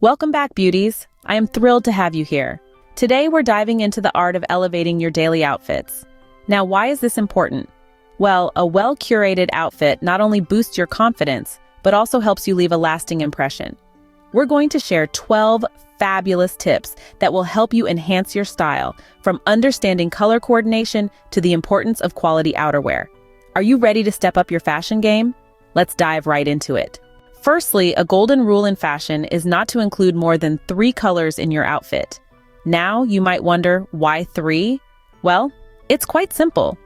Welcome back, beauties. I am thrilled to have you here. Today we're diving into the art of elevating your daily outfits. Now, why is this important? Well, a well-curated outfit not only boosts your confidence, but also helps you leave a lasting impression. We're going to share 12 fabulous tips that will help you enhance your style, from understanding color coordination to the importance of quality outerwear. Are you ready to step up your fashion game? Let's dive right into it. Firstly, a golden rule in fashion is not to include more than 3 colors in your outfit. Now, you might wonder, why 3? Well, it's quite simple.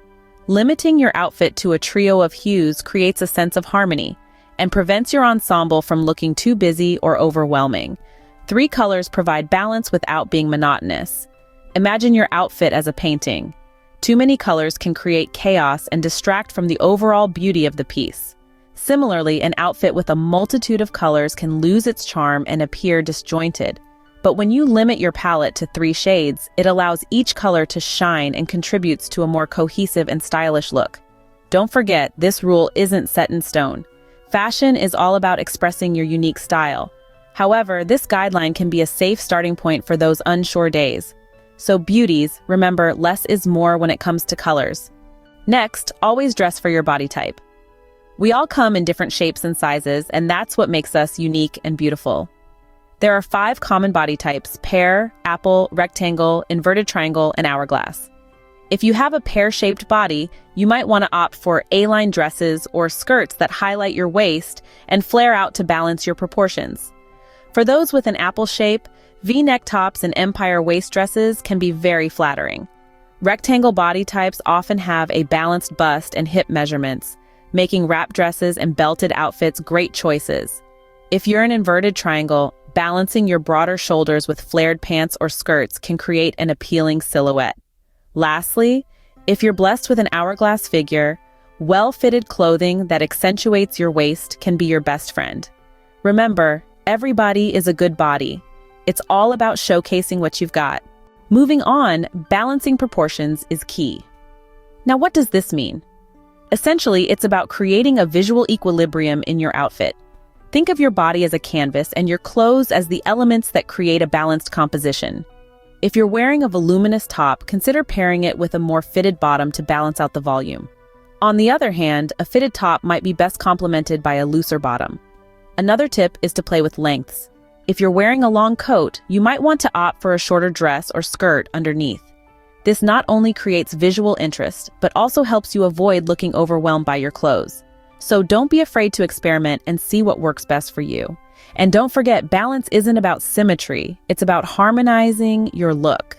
Limiting your outfit to a trio of hues creates a sense of harmony and prevents your ensemble from looking too busy or overwhelming. 3 colors provide balance without being monotonous. Imagine your outfit as a painting. Too many colors can create chaos and distract from the overall beauty of the piece. Similarly, an outfit with a multitude of colors can lose its charm and appear disjointed. But when you limit your palette to 3 shades, it allows each color to shine and contributes to a more cohesive and stylish look. Don't forget, this rule isn't set in stone. Fashion is all about expressing your unique style. However, this guideline can be a safe starting point for those unsure days. So beauties, remember, less is more when it comes to colors. Next, always dress for your body type. We all come in different shapes and sizes, and that's what makes us unique and beautiful. There are 5 common body types: pear, apple, rectangle, inverted triangle, and hourglass. If you have a pear-shaped body, you might want to opt for A-line dresses or skirts that highlight your waist and flare out to balance your proportions. For those with an apple shape, V-neck tops and empire waist dresses can be very flattering. Rectangle body types often have a balanced bust and hip measurements, making wrap dresses and belted outfits great choices. If you're an inverted triangle, balancing your broader shoulders with flared pants or skirts can create an appealing silhouette. Lastly, if you're blessed with an hourglass figure, well-fitted clothing that accentuates your waist can be your best friend. Remember, every body is a good body. It's all about showcasing what you've got. Moving on, balancing proportions is key. Now, what does this mean? Essentially, it's about creating a visual equilibrium in your outfit. Think of your body as a canvas and your clothes as the elements that create a balanced composition. If you're wearing a voluminous top, consider pairing it with a more fitted bottom to balance out the volume. On the other hand, a fitted top might be best complemented by a looser bottom. Another tip is to play with lengths. If you're wearing a long coat, you might want to opt for a shorter dress or skirt underneath. This not only creates visual interest, but also helps you avoid looking overwhelmed by your clothes. So don't be afraid to experiment and see what works best for you. And don't forget, balance isn't about symmetry, it's about harmonizing your look.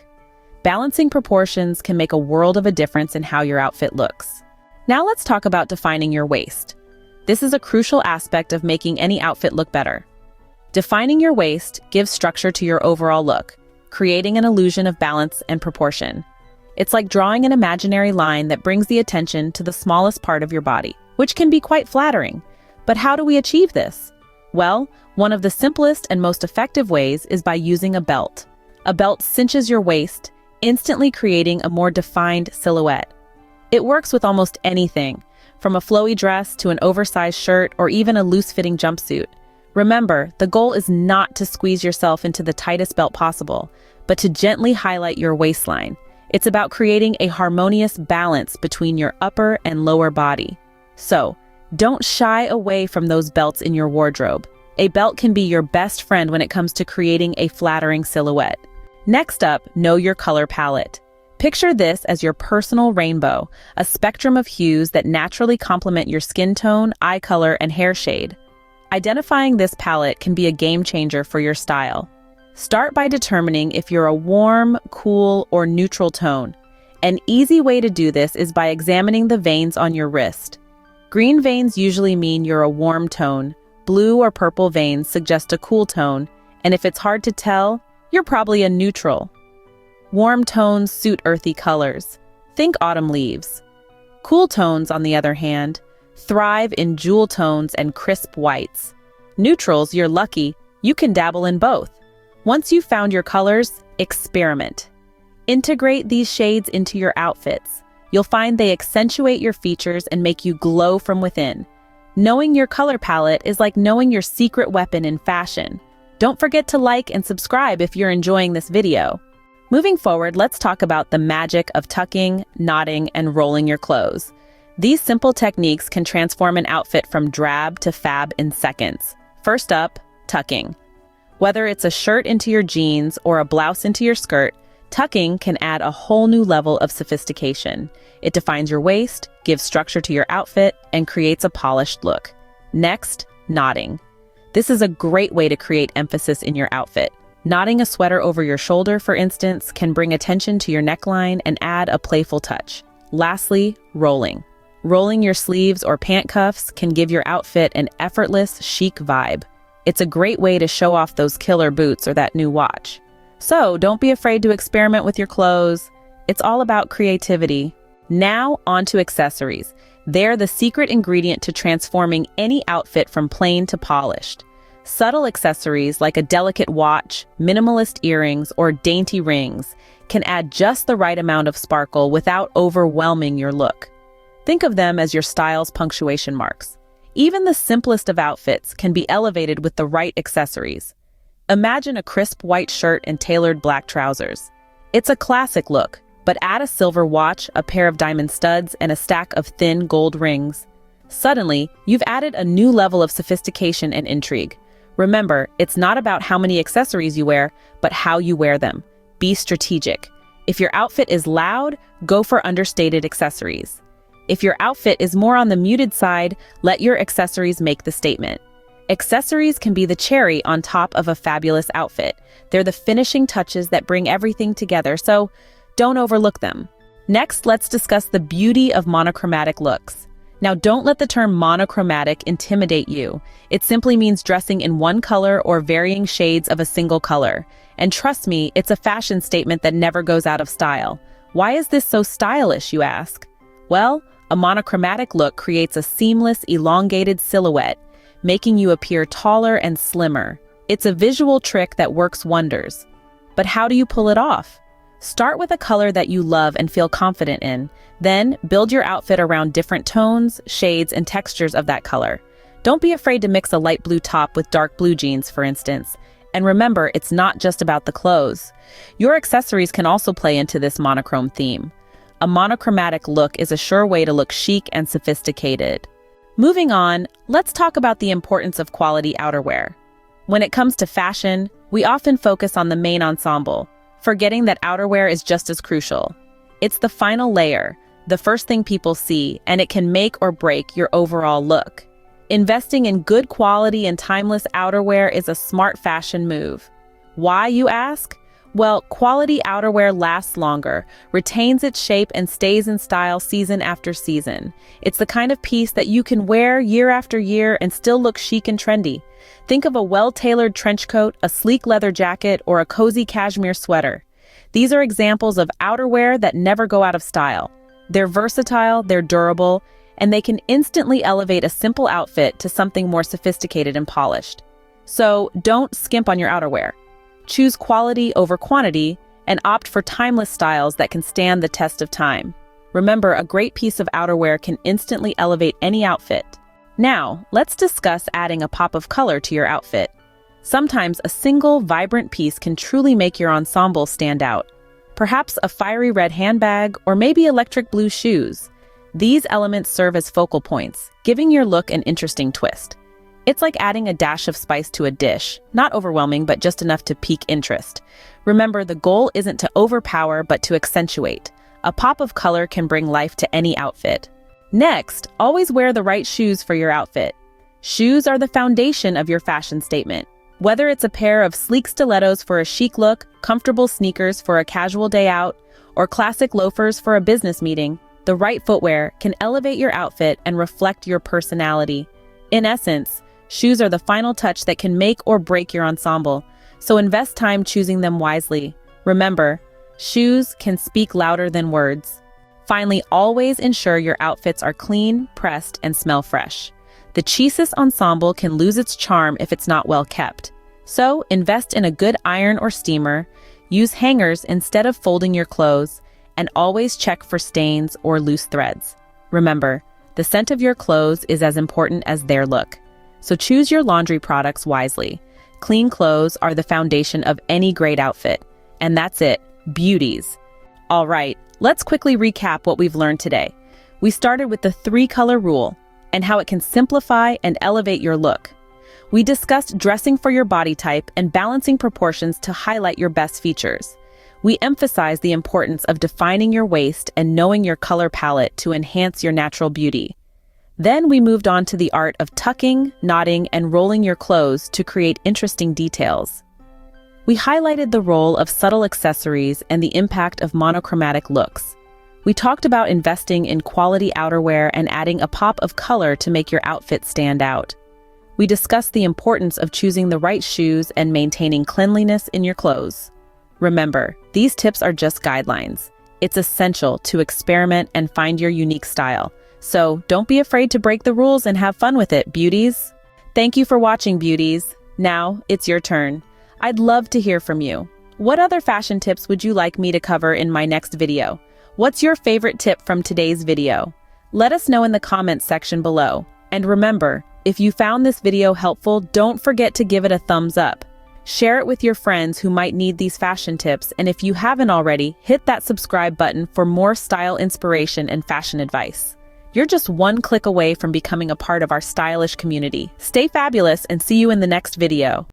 Balancing proportions can make a world of a difference in how your outfit looks. Now let's talk about defining your waist. This is a crucial aspect of making any outfit look better. Defining your waist gives structure to your overall look, creating an illusion of balance and proportion. It's like drawing an imaginary line that brings the attention to the smallest part of your body, which can be quite flattering. But how do we achieve this? Well, one of the simplest and most effective ways is by using a belt. A belt cinches your waist, instantly creating a more defined silhouette. It works with almost anything, from a flowy dress to an oversized shirt or even a loose-fitting jumpsuit. Remember, the goal is not to squeeze yourself into the tightest belt possible, but to gently highlight your waistline. It's about creating a harmonious balance between your upper and lower body. So, don't shy away from those belts in your wardrobe. A belt can be your best friend when it comes to creating a flattering silhouette. Next up, know your color palette. Picture this as your personal rainbow, a spectrum of hues that naturally complement your skin tone, eye color, and hair shade. Identifying this palette can be a game changer for your style. Start by determining if you're a warm, cool, or neutral tone. An easy way to do this is by examining the veins on your wrist. Green veins usually mean you're a warm tone. Blue or purple veins suggest a cool tone, and if it's hard to tell, you're probably a neutral. Warm tones suit earthy colors. Think autumn leaves. Cool tones, on the other hand, thrive in jewel tones and crisp whites. Neutrals, you're lucky, you can dabble in both. Once you've found your colors, experiment. Integrate these shades into your outfits. You'll find they accentuate your features and make you glow from within. Knowing your color palette is like knowing your secret weapon in fashion. Don't forget to like and subscribe if you're enjoying this video. Moving forward, let's talk about the magic of tucking, knotting, and rolling your clothes. These simple techniques can transform an outfit from drab to fab in seconds. First up, tucking. Whether it's a shirt into your jeans or a blouse into your skirt, tucking can add a whole new level of sophistication. It defines your waist, gives structure to your outfit, and creates a polished look. Next, knotting. This is a great way to create emphasis in your outfit. Knotting a sweater over your shoulder, for instance, can bring attention to your neckline and add a playful touch. Lastly, rolling. Rolling your sleeves or pant cuffs can give your outfit an effortless, chic vibe. It's a great way to show off those killer boots or that new watch. So don't be afraid to experiment with your clothes. It's all about creativity. Now, on to accessories. They're the secret ingredient to transforming any outfit from plain to polished. Subtle accessories like a delicate watch, minimalist earrings, or dainty rings can add just the right amount of sparkle without overwhelming your look. Think of them as your style's punctuation marks. Even the simplest of outfits can be elevated with the right accessories. Imagine a crisp white shirt and tailored black trousers. It's a classic look, but add a silver watch, a pair of diamond studs, and a stack of thin gold rings. Suddenly, you've added a new level of sophistication and intrigue. Remember, it's not about how many accessories you wear, but how you wear them. Be strategic. If your outfit is loud, go for understated accessories. If your outfit is more on the muted side, let your accessories make the statement. Accessories can be the cherry on top of a fabulous outfit. They're the finishing touches that bring everything together, so don't overlook them. Next, let's discuss the beauty of monochromatic looks. Now, don't let the term monochromatic intimidate you. It simply means dressing in one color or varying shades of a single color. And trust me, it's a fashion statement that never goes out of style. Why is this so stylish, you ask? Well, a monochromatic look creates a seamless, elongated silhouette, making you appear taller and slimmer. It's a visual trick that works wonders. But how do you pull it off? Start with a color that you love and feel confident in. Then, build your outfit around different tones, shades, and textures of that color. Don't be afraid to mix a light blue top with dark blue jeans, for instance. And remember, it's not just about the clothes. Your accessories can also play into this monochrome theme. A monochromatic look is a sure way to look chic and sophisticated. Moving on, let's talk about the importance of quality outerwear. When it comes to fashion, we often focus on the main ensemble, forgetting that outerwear is just as crucial. It's the final layer, the first thing people see, and it can make or break your overall look. Investing in good quality and timeless outerwear is a smart fashion move. Why, you ask? Well, quality outerwear lasts longer, retains its shape, and stays in style season after season. It's the kind of piece that you can wear year after year and still look chic and trendy. Think of a well-tailored trench coat, a sleek leather jacket, or a cozy cashmere sweater. These are examples of outerwear that never go out of style. They're versatile, they're durable, and they can instantly elevate a simple outfit to something more sophisticated and polished. So don't skimp on your outerwear. Choose quality over quantity and opt for timeless styles that can stand the test of time. Remember, a great piece of outerwear can instantly elevate any outfit. Now, let's discuss adding a pop of color to your outfit. Sometimes a single, vibrant piece can truly make your ensemble stand out. Perhaps a fiery red handbag or maybe electric blue shoes. These elements serve as focal points, giving your look an interesting twist. It's like adding a dash of spice to a dish, not overwhelming, but just enough to pique interest. Remember, the goal isn't to overpower, but to accentuate. A pop of color can bring life to any outfit. Next, always wear the right shoes for your outfit. Shoes are the foundation of your fashion statement. Whether it's a pair of sleek stilettos for a chic look, comfortable sneakers for a casual day out, or classic loafers for a business meeting, the right footwear can elevate your outfit and reflect your personality. In essence, shoes are the final touch that can make or break your ensemble, so invest time choosing them wisely. Remember, shoes can speak louder than words. Finally, always ensure your outfits are clean, pressed, and smell fresh. The cheapest ensemble can lose its charm if it's not well kept. So, invest in a good iron or steamer, use hangers instead of folding your clothes, and always check for stains or loose threads. Remember, the scent of your clothes is as important as their look. So choose your laundry products wisely. clean clothes are the foundation of any great outfit. And that's it, beauties. All right, let's quickly recap what we've learned today. We started with the 3-color rule and how it can simplify and elevate your look. We discussed dressing for your body type and balancing proportions to highlight your best features. We emphasized the importance of defining your waist and knowing your color palette to enhance your natural beauty. Then we moved on to the art of tucking, knotting, and rolling your clothes to create interesting details. We highlighted the role of subtle accessories and the impact of monochromatic looks. We talked about investing in quality outerwear and adding a pop of color to make your outfit stand out. We discussed the importance of choosing the right shoes and maintaining cleanliness in your clothes. Remember, these tips are just guidelines. It's essential to experiment and find your unique style. So don't be afraid to break the rules and have fun with it, beauties. Thank you for watching, beauties. Now it's your turn. I'd love to hear from you. What other fashion tips would you like me to cover in my next video? What's your favorite tip from today's video? Let us know in the comments section below. And remember, if you found this video helpful, don't forget to give it a thumbs up. Share it with your friends who might need these fashion tips, and if you haven't already, hit that subscribe button for more style inspiration and fashion advice. You're just one click away from becoming a part of our stylish community. Stay fabulous and see you in the next video.